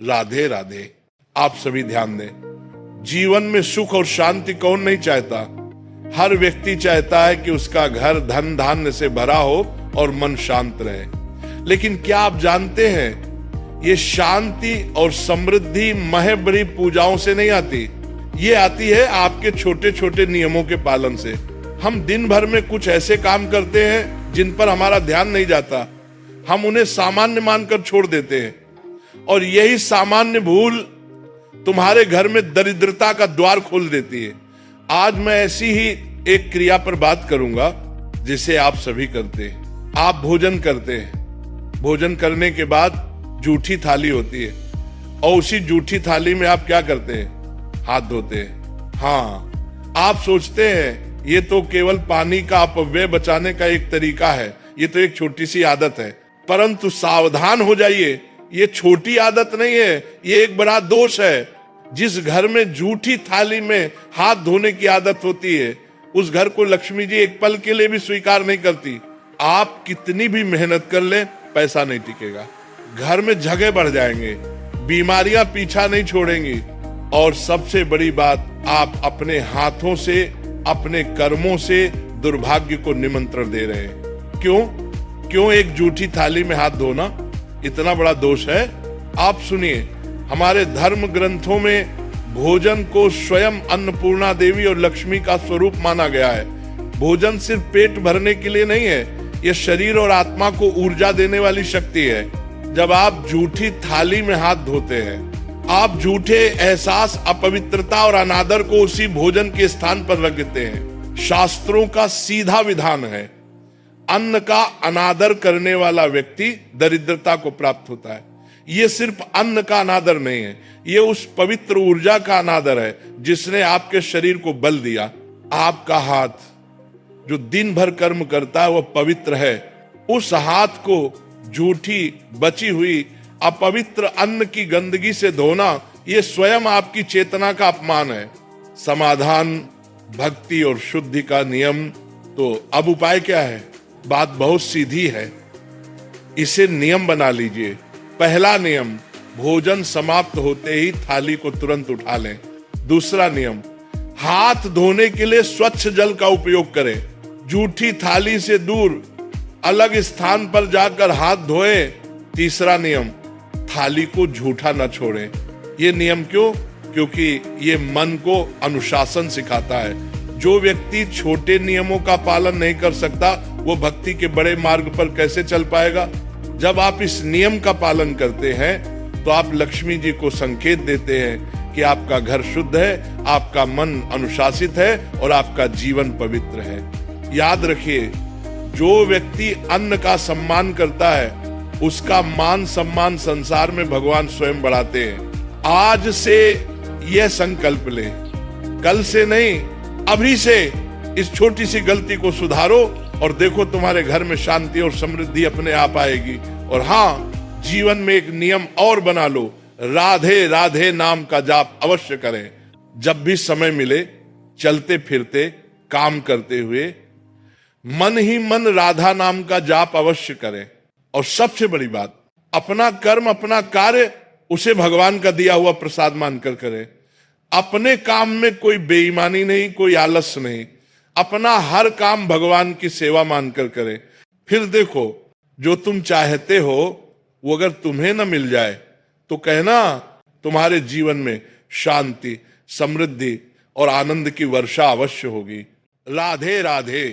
राधे राधे। आप सभी ध्यान दें, जीवन में सुख और शांति कौन नहीं चाहता। हर व्यक्ति चाहता है कि उसका घर धन धान्य से भरा हो और मन शांत रहे। लेकिन क्या आप जानते हैं, ये शांति और समृद्धि महज बड़ी पूजाओं से नहीं आती, ये आती है आपके छोटे छोटे नियमों के पालन से। हम दिन भर में कुछ ऐसे काम करते हैं जिन पर हमारा ध्यान नहीं जाता, हम उन्हें सामान्य मानकर छोड़ देते हैं, और यही सामान्य भूल तुम्हारे घर में दरिद्रता का द्वार खोल देती है। आज मैं ऐसी ही एक क्रिया पर बात करूंगा जिसे आप सभी करते हैं। आप भोजन करते हैं, भोजन करने के बाद जूठी थाली होती है, और उसी जूठी थाली में आप क्या करते हैं, हाथ धोते हैं। हाँ, आप सोचते हैं ये तो केवल पानी का अपव्यय बचाने का एक तरीका है, ये तो एक छोटी सी आदत है। परंतु सावधान हो जाइए, ये छोटी आदत नहीं है, ये एक बड़ा दोष है। जिस घर में जूठी थाली में हाथ धोने की आदत होती है, उस घर को लक्ष्मी जी एक पल के लिए भी स्वीकार नहीं करती। आप कितनी भी मेहनत कर ले, पैसा नहीं टिकेगा, घर में झगड़े बढ़ जाएंगे, बीमारियां पीछा नहीं छोड़ेंगी, और सबसे बड़ी बात, आप अपने हाथों से, अपने कर्मों से दुर्भाग्य को निमंत्रण दे रहे हैं। क्यों एक जूठी थाली में हाथ धोना इतना बड़ा दोष है? आप सुनिए, हमारे धर्म ग्रंथों में भोजन को स्वयं अन्नपूर्णा देवी और लक्ष्मी का स्वरूप माना गया है। भोजन सिर्फ पेट भरने के लिए नहीं है, यह शरीर और आत्मा को ऊर्जा देने वाली शक्ति है। जब आप जूठी थाली में हाथ धोते हैं, आप झूठे एहसास, अपवित्रता और अनादर को उसी भोजन के स्थान पर रख देते हैं। शास्त्रों का सीधा विधान है, अन्न का अनादर करने वाला व्यक्ति दरिद्रता को प्राप्त होता है। ये सिर्फ अन्न का अनादर नहीं है, ये उस पवित्र ऊर्जा का अनादर है जिसने आपके शरीर को बल दिया। आपका हाथ जो दिन भर कर्म करता है वह पवित्र है, उस हाथ को झूठी, बची हुई, अपवित्र अन्न की गंदगी से धोना, ये स्वयं आपकी चेतना का अपमान है। समाधान, भक्ति और शुद्धि का नियम। तो अब उपाय क्या है? बात बहुत सीधी है, इसे नियम बना लीजिए। पहला नियम, भोजन समाप्त होते ही थाली को तुरंत उठा लें। दूसरा नियम, हाथ धोने के लिए स्वच्छ जल का उपयोग करें। जूठी थाली से दूर अलग स्थान पर जाकर हाथ धोएं। तीसरा नियम, थाली को झूठा न छोड़ें। ये नियम क्यों? क्योंकि ये मन को अनुशासन सिखाता है। जो व्यक्ति छोटे नियमों का पालन नहीं कर सकता, वो भक्ति के बड़े मार्ग पर कैसे चल पाएगा? जब आप इस नियम का पालन करते हैं तो आप लक्ष्मी जी को संकेत देते हैं कि आपका घर शुद्ध है, आपका मन अनुशासित है और आपका जीवन पवित्र है। याद रखिए, जो व्यक्ति अन्न का सम्मान करता है, उसका मान सम्मान संसार में भगवान स्वयं बढ़ाते हैं। आज से यह संकल्प ले, कल से नहीं, अभी से इस छोटी सी गलती को सुधारो और देखो तुम्हारे घर में शांति और समृद्धि अपने आप आएगी। और हाँ, जीवन में एक नियम और बना लो, राधे राधे नाम का जाप अवश्य करें। जब भी समय मिले, चलते फिरते, काम करते हुए, मन ही मन राधा नाम का जाप अवश्य करें। और सबसे बड़ी बात, अपना कर्म, अपना कार्य उसे भगवान का दिया हुआ प्रसाद मानकर करें। अपने काम में कोई बेईमानी नहीं, कोई आलस नहीं, अपना हर काम भगवान की सेवा मानकर करें। फिर देखो, जो तुम चाहते हो वो अगर तुम्हें न मिल जाए तो कहना, तुम्हारे जीवन में शांति, समृद्धि और आनंद की वर्षा अवश्य होगी। राधे राधे।